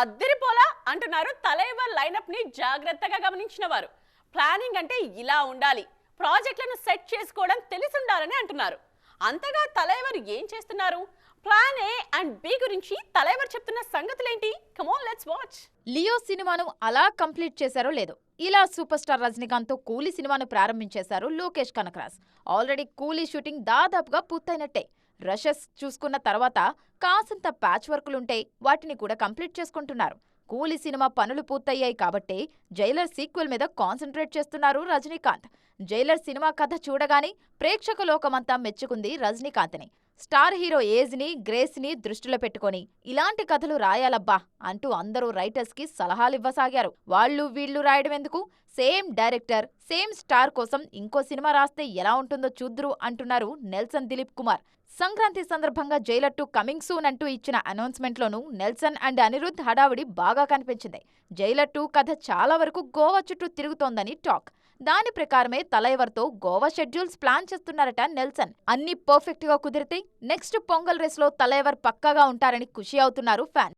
అద్దిరిపోలా అంటున్నారు తలైవర్ లైనప్ ని జాగ్రత్తగా గమనించిన వారు. ప్లానింగ్ అంటే ఇలా ఉండాలి, ప్రాజెక్టులను సెట్ చేసుకోవడం తెలిసుండాలని అంటున్నారు. అంతగా తలైవర్ ఏం చేస్తున్నారు? ప్లాన్ ఏ అండ్ బి గురించి తలైవర్ చెప్తున్న సంగతులేంటి? Come on let's watch. Leo సినిమాను అలా కంప్లీట్ చేశారో లేదో, ఇలా సూపర్ స్టార్ రజనీకాంత్ తో కూలీ సినిమాను ప్రారంభించేశారు లోకేష్ కనకరాజ్. ఆల్రెడీ కూలీ షూటింగ్ దాదాపుగా పూర్తయినట్టే. రషెస్ చూసుకున్న తర్వాత కాసంత ప్యాచ్ వర్కులుంటే వాటిని కూడా కంప్లీట్ చేసుకుంటున్నారు. కూలీ సినిమా పనులు పూర్తయ్యాయి కాబట్టే జైలర్ సీక్వెల్ మీద కాన్సంట్రేట్ చేస్తున్నారు రజనీకాంత్. జైలర్ సినిమా కథ చూడగానే ప్రేక్షక లోకమంతా మెచ్చుకుంది రజనీకాంత్ని. స్టార్ హీరో ఏజ్ ని, గ్రేస్ ని దృష్టిలో పెట్టుకొని ఇలాంటి కథలు రాయాలబ్బా అంటూ అందరూ రైటర్స్ కి సలహాలివ్వసాగారు. వాళ్ళు వీళ్లు రాయడం ఎందుకు, సేమ్ డైరెక్టర్ సేమ్ స్టార్ కోసం ఇంకో సినిమా రాస్తే ఎలా ఉంటుందో చూద్దురు అంటున్నారు నెల్సన్ దిలీప్ కుమార్. సంక్రాంతి సందర్భంగా జైలర్ 2 కమింగ్ సూన్ అంటూ ఇచ్చిన అనౌన్స్మెంట్లోనూ నెల్సన్ అండ్ అనిరుద్ధ్ హడావుడి బాగా కనిపించింది. జైలర్ 2 కథ చాలా వరకు గోవా చుట్టూ తిరుగుతోందని టాక్. దాని ప్రకారమే తలైవర్తో గోవా షెడ్యూల్స్ ప్లాన్ చేస్తున్నారట నెల్సన్. అన్ని పర్ఫెక్ట్ గా కుదిరితే నెక్స్ట్ పొంగల్ రేస్ లో తలైవర్ పక్కాగా ఉంటారని ఖుషి అవుతున్నారు ఫ్యాన్స్.